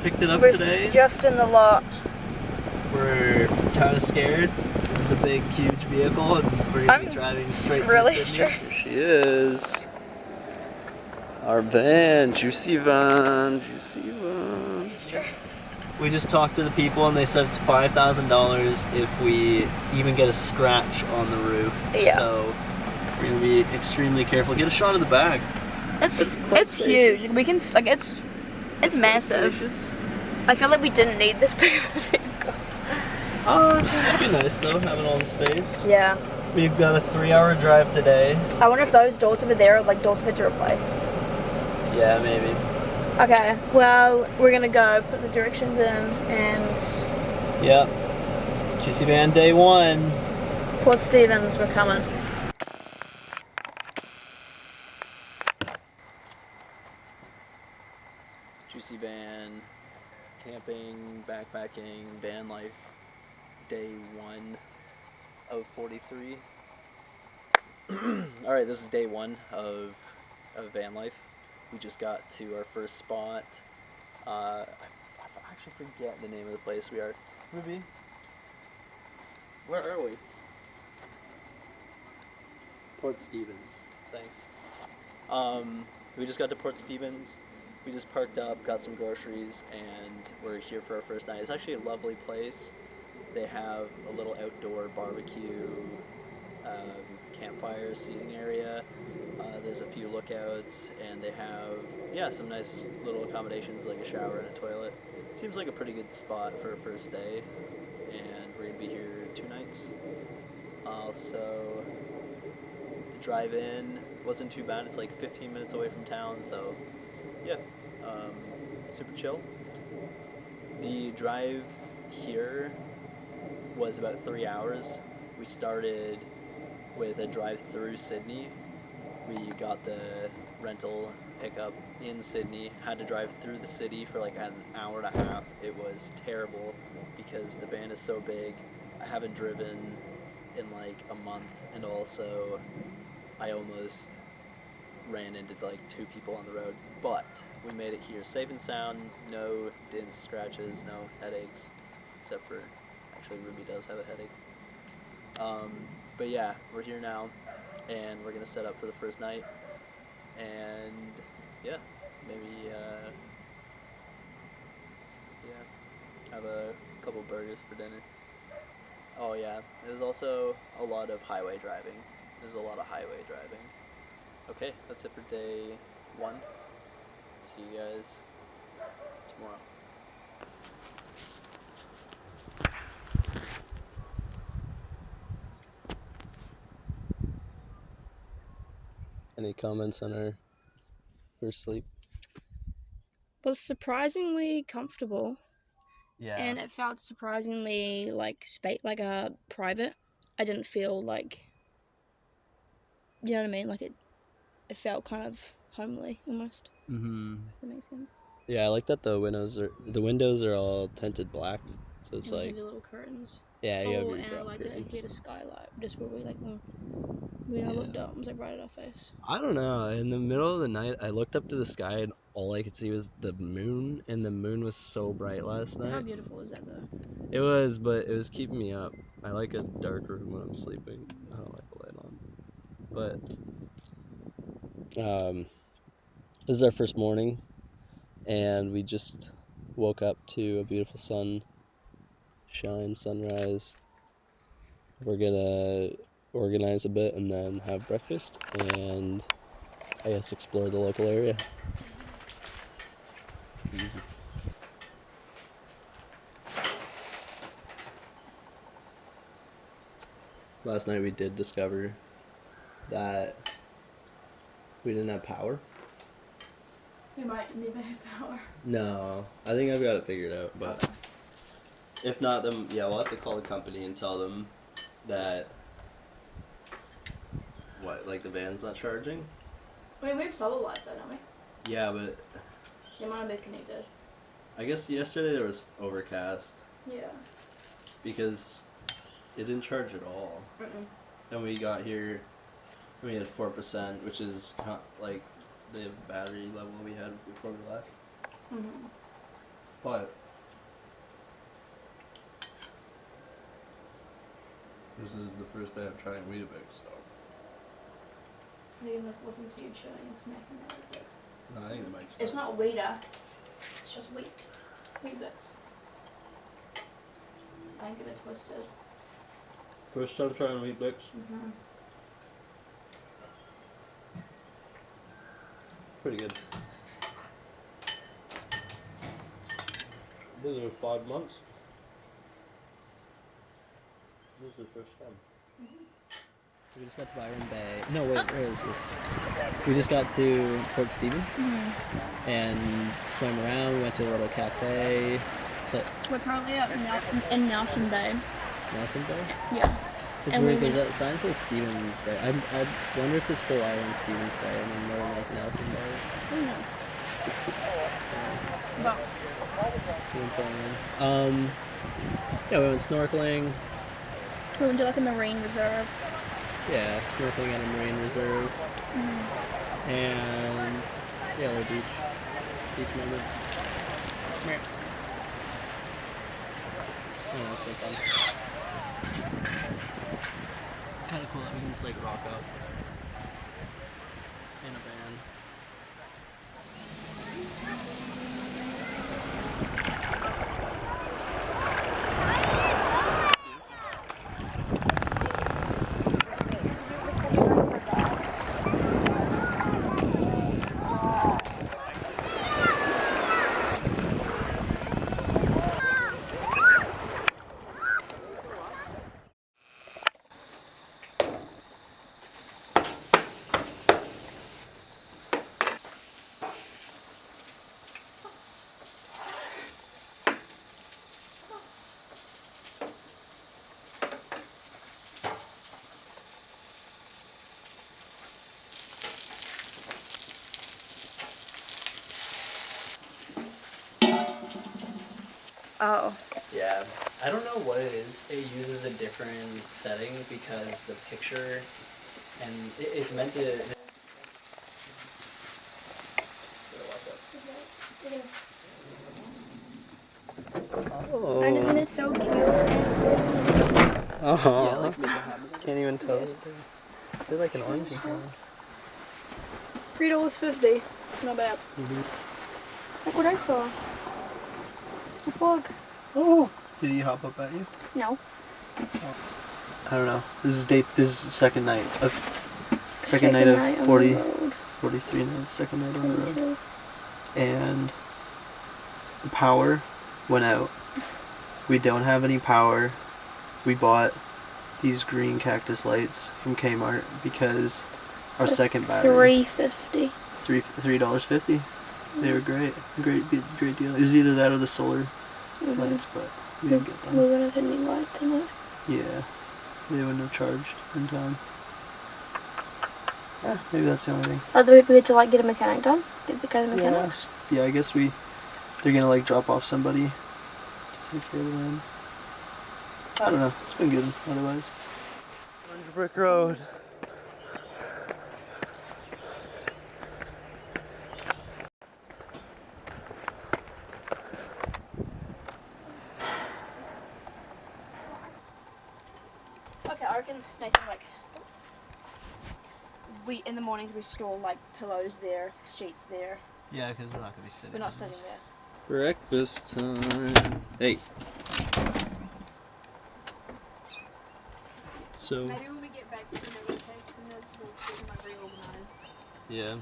picked it up We're today. just in the lot. We're kind of scared. This is a big, huge vehicle, and we're going to be driving straight through Sydney. Here she is. Our van, juicy van. We just talked to the people, and they said it's $5,000 if we even get a scratch on the roof. Yeah. So we're gonna be extremely careful. Get a shot of the bag. It's huge. We can it's massive. Spacious. I feel like we didn't need this big of a vehicle. It'd be nice though, having all the space. Yeah. We've got a 3-hour drive today. I wonder if those doors over there are like doors for to replace. Yeah, maybe. Okay, well, we're gonna go put the directions in and... Yep. Juicy Van day 1. Port Stephens, we're coming. Juicy Van, camping, backpacking, van life, day 1 of 43. Alright, this is day 1 of van life. We just got to our first spot. I actually forget the name of the place we are. Ruby, where are we? Port Stephens. Thanks. We just got to Port Stephens. We just parked up, got some groceries, and we're here for our first night. It's actually a lovely place. They have a little outdoor barbecue, campfire seating area. There's a few lookouts, and they have, some nice little accommodations like a shower and a toilet. Seems like a pretty good spot for a first day, and we're gonna be here 2 nights. So the drive-in wasn't too bad. It's like 15 minutes away from town, so super chill. The drive here was about 3 hours. We started with a drive through Sydney. We got the rental pickup in Sydney, had to drive through the city for like an hour and a half. It was terrible because the van is so big. I haven't driven in like a month, and also I almost ran into like 2 people on the road, but we made it here safe and sound. No dents, scratches, no headaches, except for actually Ruby does have a headache. But yeah, we're here now, and we're gonna set up for the first night, and maybe have a couple burgers for dinner. Oh yeah, there's also a lot of highway driving. Okay, that's it for day 1. See you guys tomorrow. Any comments on our first sleep? Was surprisingly comfortable. Yeah. And it felt surprisingly like private. I didn't feel like, you know what I mean? Like it felt kind of homely almost. Mm-hmm. If that makes sense. Yeah, I like that the windows are all tinted black, so it's and like heavy little curtains. you have your and I drop like that curtains. he had a skylight just where we looked up and was like right at our face. I don't know. In the middle of the night, I looked up to the sky and all I could see was the moon, and the moon was so bright last night. How beautiful is that though? It was, but it was keeping me up. I like a dark room when I'm sleeping. I don't like the light on. But this is our first morning, and we just woke up to a beautiful sunrise. We're gonna organize a bit and then have breakfast and I guess explore the local area. Easy. Last night we did discover that we didn't have power. We might never have power. No, I think I've got it figured out, but if not, then we'll have to call the company and tell them that the van's not charging. I mean, we have solar lights though, don't we? Yeah, but They might not be connected. I guess yesterday there was overcast. Yeah. Because it didn't charge at all. And we got here, we had 4%, which is not like the battery level we had before we left. But this is the first day I'm trying Weetabix, so. You must listen to you chewing and smacking that with it. No, I think it might. It's not Weeda. It's just wheat. Weetabix. I get it twisted. First time trying Weetabix. Mm-hmm. Pretty good. Been there 5 months. This is the first time. So we just got to Byron Bay. No, wait, where is this? We just got to Port Stevens and swam around. We went to a little cafe. We're currently at in Nelson Bay. Nelson Bay? Yeah. It's And weird we because that sign says Stevens Bay. I wonder if this whole island's Stevens Bay and then more like Nelson Bay. I don't know. But Swimming pool. Yeah, we went snorkeling. we went to like a marine reserve. Yeah, snorkeling at a marine reserve. And yeah, a little beach moment. Oh, that's been fun. Kind of cool that we can just like rock up in a van. Oh. Yeah, I don't know what it is. It uses a different setting because the picture and it's meant to. Oh. And isn't it so cute? Oh. Yeah, like make a habit. Can't even tell. I feel like an orange one. $3.50. Not bad. Look what I saw. A frog. Oh. Did he hop up at you? No. I don't know. This is second night of Second night of night on 40, the road. 43 nights. Second night on the road. 22. And the power went out. We don't have any power. We bought these green cactus lights from Kmart because our second battery. $3.50. $3.50. They were great. Great deal. It was either that or the solar lights, but we didn't get We them. wouldn't have any light tonight. Yeah, they wouldn't have charged in time. Yeah, maybe that's the only thing. Other people get to like get a mechanic done. Get the guy the mechanics. Yeah, I guess they're gonna like drop off somebody to take care of the land. I don't know. It's been good otherwise. Orange Brick Road. Okay, I reckon Nathan like in the mornings we store like pillows there, sheets there. Yeah, because we're not gonna be sitting. We're not sitting there. Breakfast time. Hey. So Maybe when we get back to the middle takes and we'll like reorganize. yeah.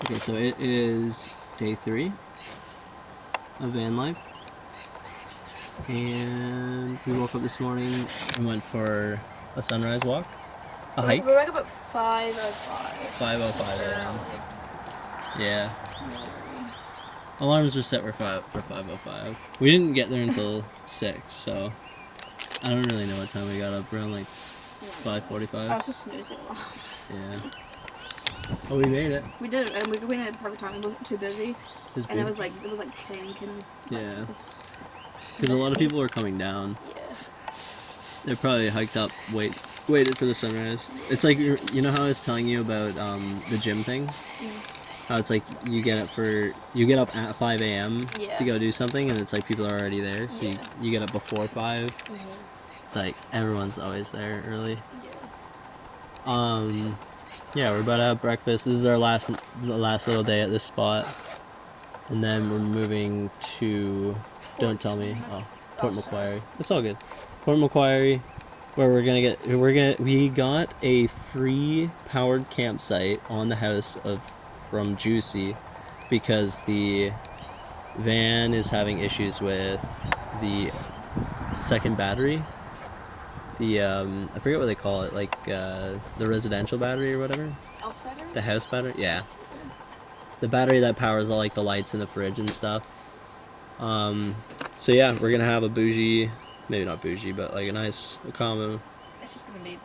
Okay, so it is day 3 of van life, and we woke up this morning and went for a sunrise walk, a hike. We woke up at 5:05. 5:05 a.m. Yeah. Alarms were set for 5:05. We didn't get there until 6, so I don't really know what time we got up. Around like 5:45. I was just snoozing a lot. Yeah. Oh, we made it. We did, and we went at the perfect time. It wasn't too busy, and big. it was like pink and Yeah. this. Because a lot of people were coming down. Yeah. They probably hiked up, waited for the sunrise. It's like, you know how I was telling you about the gym thing? how it's like you get up at 5 a.m. Yeah. to go do something, and it's like people are already there. So Yeah. you get up before 5. Mm-hmm. It's like everyone's always there early. Yeah. Yeah, we're about to have breakfast. This is our last little day at this spot, and then we're moving to. Don't tell me. Oh, Port Macquarie. It's all good. Port Macquarie, where we got a free powered campsite on the house from Juicy, because the van is having issues with the second battery. The I forget what they call it, like the residential battery or whatever. House battery? The house battery, yeah. The battery that powers all like the lights in the fridge and stuff. So yeah, we're gonna have a bougie, maybe not bougie, but like a nice combo. It's just gonna be.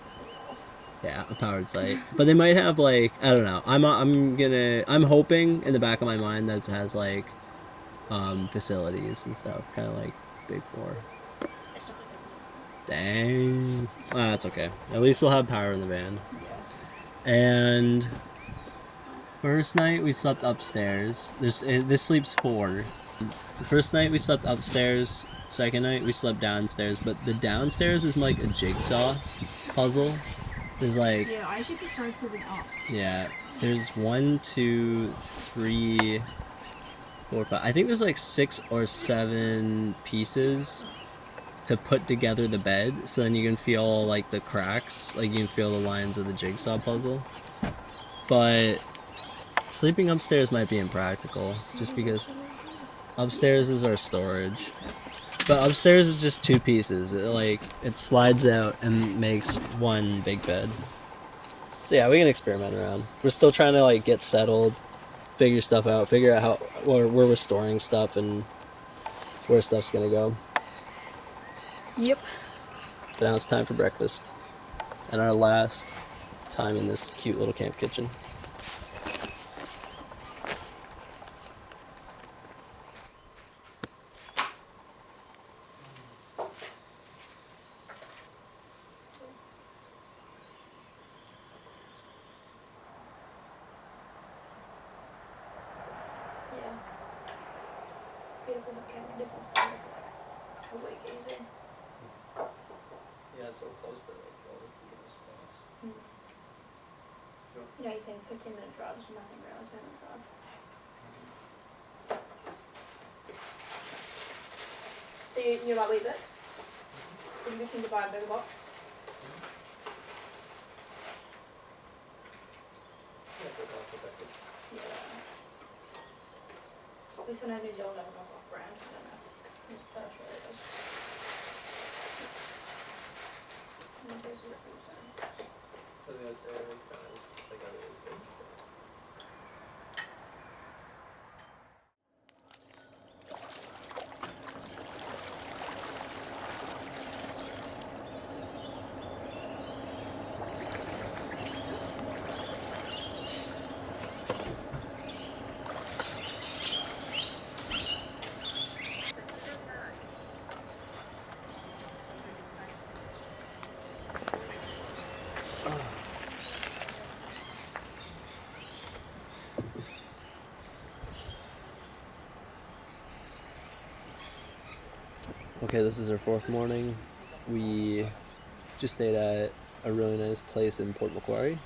Yeah, a powered site. But they might have like, I don't know. I'm hoping in the back of my mind that it has like facilities and stuff, kind of like Big 4. It's not like Dang. That's okay. At least we'll have power in the van. Yeah. And first night we slept upstairs. This sleeps 4. The first night we slept upstairs. Second night we slept downstairs. But the downstairs is like a jigsaw puzzle. There's like, Yeah, I actually prefer sleeping up. yeah, there's 1, 2, 3, 4, 5. I think there's like 6 or 7 pieces to put together the bed, so then you can feel like the cracks, like you can feel the lines of the jigsaw puzzle. But sleeping upstairs might be impractical, just because upstairs is our storage. But upstairs is just 2 pieces. It slides out and makes one big bed. So yeah, we can experiment around. We're still trying to like get settled, figure stuff out, figure out where we're storing stuff and where stuff's gonna go. Yep. But now it's time for breakfast. And our last time in this cute little camp kitchen. Yeah. Beautiful camp, different style of a week easy. Yeah, so close to like all the beautiful spots. Yeah, you think 15-minute drive is nothing really, 10-minute drive. So you like Weetabix? Would you be keen to buy a bigger box? Yeah. At least I know New Zealand has a knockoff brand. I don't know. Australia does. And it tastes like the same. I was gonna say, like it's good. Okay, this is our 4th morning. We just stayed at a really nice place in Port Macquarie.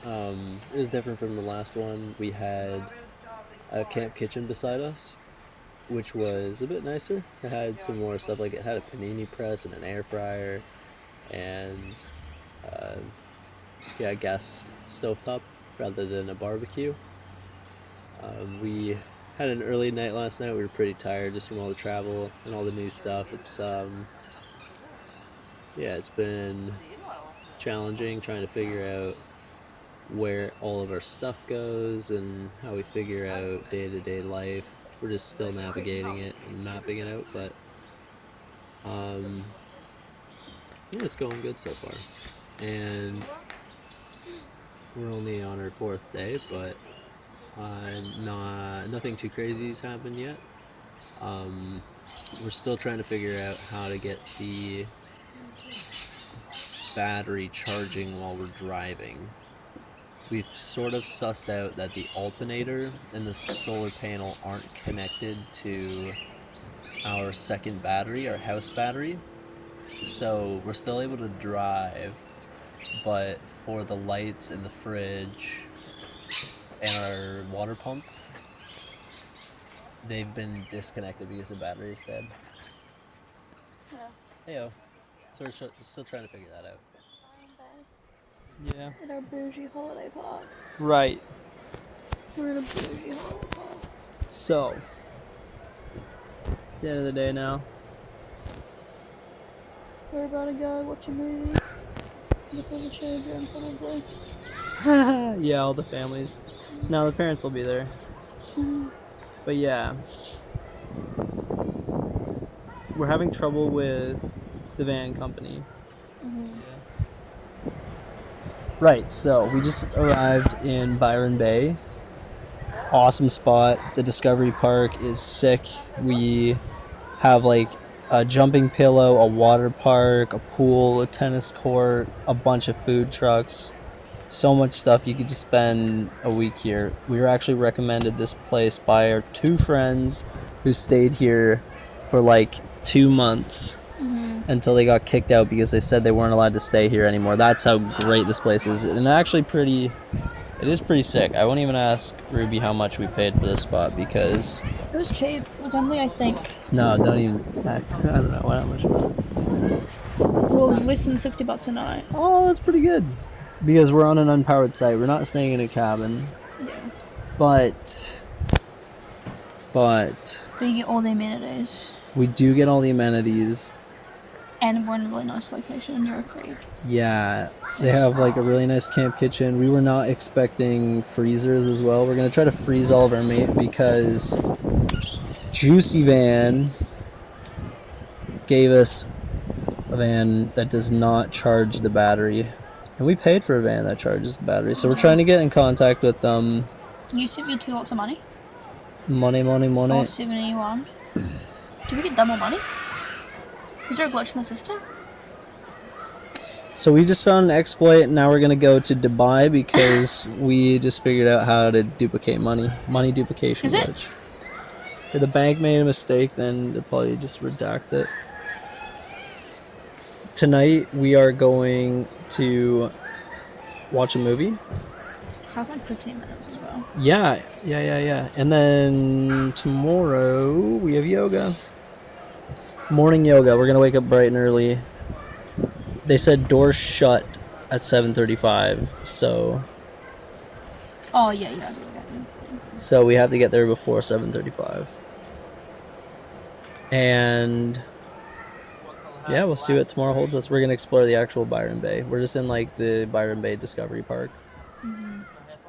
It was different from the last one. We had a camp kitchen beside us, which was a bit nicer. It had some more stuff, like it had a panini press and an air fryer, and a gas stovetop rather than a barbecue. We had an early night last night. We were pretty tired just from all the travel and all the new stuff. It's been challenging trying to figure out where all of our stuff goes and how we figure out day-to-day life. We're just still navigating it and mapping it out, but it's going good so far. And we're only on our 4th day, but nothing too crazy has happened yet. We're still trying to figure out how to get the battery charging while we're driving. we've sort of sussed out that the alternator and the solar panel aren't connected to our second battery, our house battery. So we're still able to drive, but for the lights and the fridge and our water pump, they've been disconnected because the battery is dead. Heyo. So we're still trying to figure that out. Yeah. At our bougie holiday park. Right. We're in a bougie holiday park. So, it's the end of the day now. We're about to go watch a movie before the children, probably. Yeah, all the families. No, the parents will be there. But yeah. We're having trouble with the van company. Yeah. Right, so we just arrived in Byron Bay. Awesome spot. The Discovery Park is sick. We have like a jumping pillow, a water park, a pool, a tennis court, a bunch of food trucks. So much stuff. You could just spend a week here. We were actually recommended this place by our two friends who stayed here for like 2 months until they got kicked out because they said they weren't allowed to stay here anymore. That's how great this place is. And actually it is pretty sick. I won't even ask Ruby how much we paid for this spot because... It was cheap. It was only, I think... No, don't even... I don't know how much it was. Well, it was less than $60 a night. Oh, that's pretty good. Because we're on an unpowered site. We're not staying in a cabin. Yeah. But you get all the amenities. we do get all the amenities. And we're in a really nice location near a creek. Yeah, they have like a really nice camp kitchen. We were not expecting freezers as well. We're going to try to freeze all of our meat because Juicy Van gave us a van that does not charge the battery. And we paid for a van that charges the battery. So we're trying to get in contact with them. You sent me 2 lots of money. Money. 471. Do we get double money? Is there a glitch in the system? So we just found an exploit, and now we're going to go to Dubai because we just figured out how to duplicate money. Money duplication Is it? glitch. If the bank made a mistake, then they'll probably just redact it. Tonight, we are going to watch a movie. Sounds like 15 minutes as well. Yeah. And then tomorrow, we have yoga. Morning yoga. We're going to wake up bright and early. They said doors shut at 7:35, so... Oh, yeah. So we have to get there before 7:35. And... yeah, we'll see what tomorrow holds us. We're going to explore the actual Byron Bay. We're just in, like, the Byron Bay Discovery Park. Mm-hmm.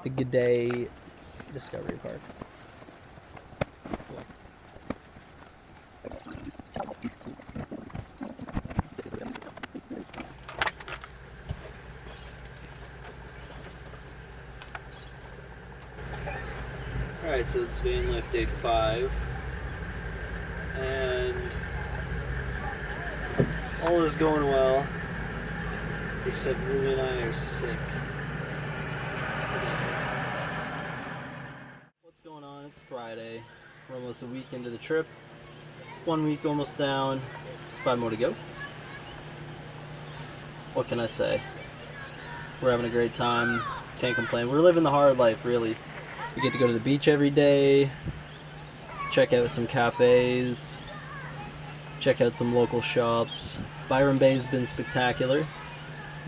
The G'day Discovery Park. Alright, so it's van life day 5. And... all is going well, except Ruby and I are sick today. What's going on? It's Friday. We're almost a week into the trip. 1 week almost down. 5 more to go. What can I say? We're having a great time. Can't complain. We're living the hard life, really. We get to go to the beach every day. Check out some cafes. Check out some local shops. Byron Bay's been spectacular.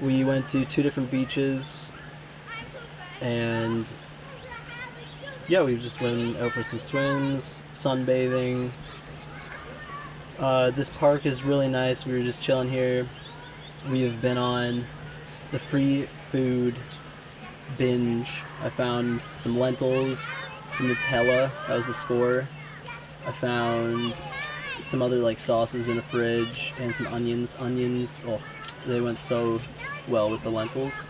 We went to 2 different beaches, and yeah, we just went out for some swims, sunbathing. This park is really nice. We were just chilling here. We have been on the free food binge. I found some lentils, some Nutella. That was the score. I found some other like sauces in the fridge and some onions. Oh, they went so well with the lentils.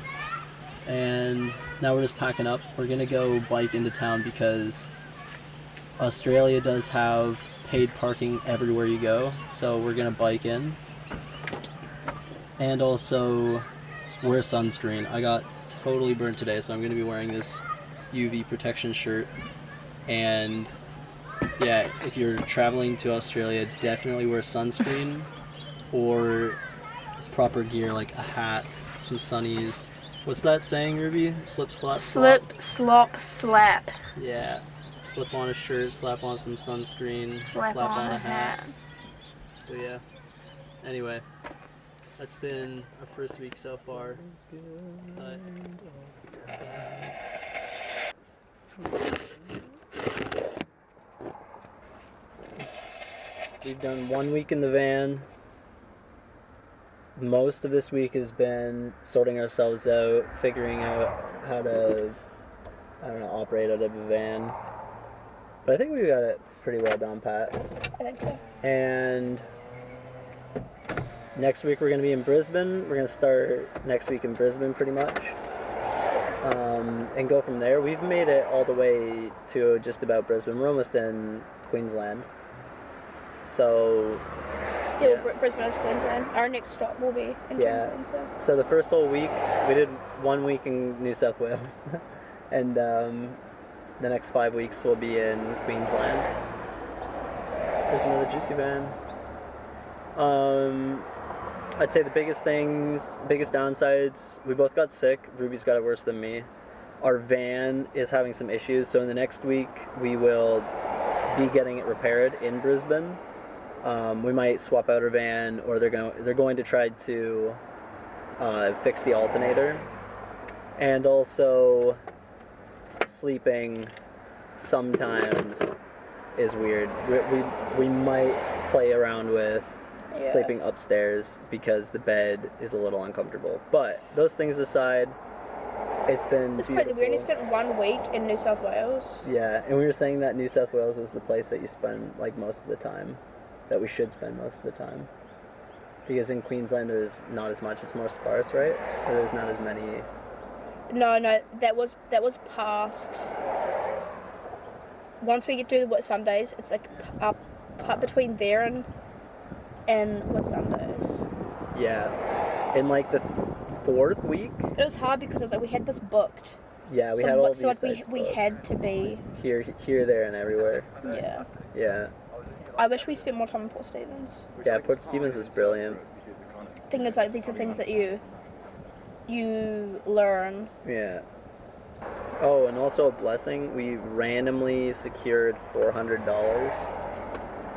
And now we're just packing up. We're gonna go bike into town because Australia does have paid parking everywhere you go, so we're gonna bike in. And also wear sunscreen. I got totally burnt today, so I'm going to be wearing this UV protection shirt. And yeah, if you're traveling to Australia, definitely wear sunscreen or proper gear like a hat, some sunnies. What's that saying, Ruby? Slip, slap, slop? Slip, slop, slap. Yeah. Slip on a shirt, slap on some sunscreen, Slap on on a a hat. hat. But yeah. Anyway, that's been our first week so far. But we've done 1 week in the van. Most of this week has been sorting ourselves out, figuring out how to, I don't know, operate out of a van. But I think we got it pretty well done, Pat. I think so. And next week we're going to be in Brisbane. We're going to start next week in Brisbane pretty much. And go from there. We've made it all the way to just about Brisbane. We're almost in Queensland. So... Yeah, Brisbane is Queensland. Our next stop will be in Queensland. So the first whole week, we did 1 week in New South Wales. And the next 5 weeks will be in Queensland. There's another juicy van. I'd say the biggest downsides, we both got sick. Ruby's got it worse than me. Our van is having some issues, so in the next week we will be getting it repaired in Brisbane. We might swap out our van, or they're going to try to fix the alternator. And also, sleeping sometimes is weird. We might play around with sleeping upstairs because the bed is a little uncomfortable. But those things aside, it's beautiful. Crazy. We only spent 1 week in New South Wales. Yeah, and we were saying that New South Wales was the place that you spend like most of the time, that we should spend most of the time. Because in Queensland there's not as much, it's more sparse, right? Or there's not as many. No, that was past. Once we get to Whitsundays, it's like up between there and Whitsundays. Yeah, in like the fourth week. It was hard because it was like we had this booked. Yeah, we had all these sites we had to be here, there, and everywhere. Yeah. Yeah. I wish we spent more time in Port Stephens. Yeah, Port Stephens was brilliant. Thing is, like, these are things that you learn. Yeah. Oh, and also a blessing, we randomly secured $400.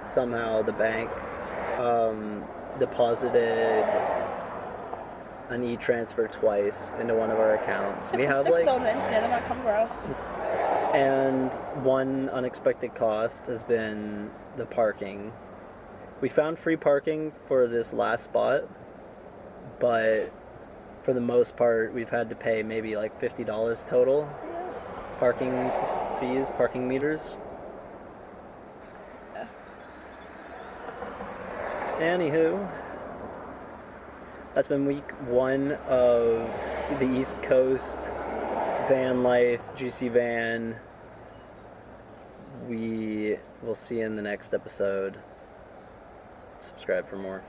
Somehow the bank deposited an e-transfer twice into one of our accounts. We have like... on the internet, they might come for us. And one unexpected cost has been the parking. We found free parking for this last spot, but for the most part, we've had to pay maybe like $50 total. Parking fees, parking meters. Anywho, that's been week 1 of the East Coast van life, GC van. We will see you in the next episode. Subscribe for more.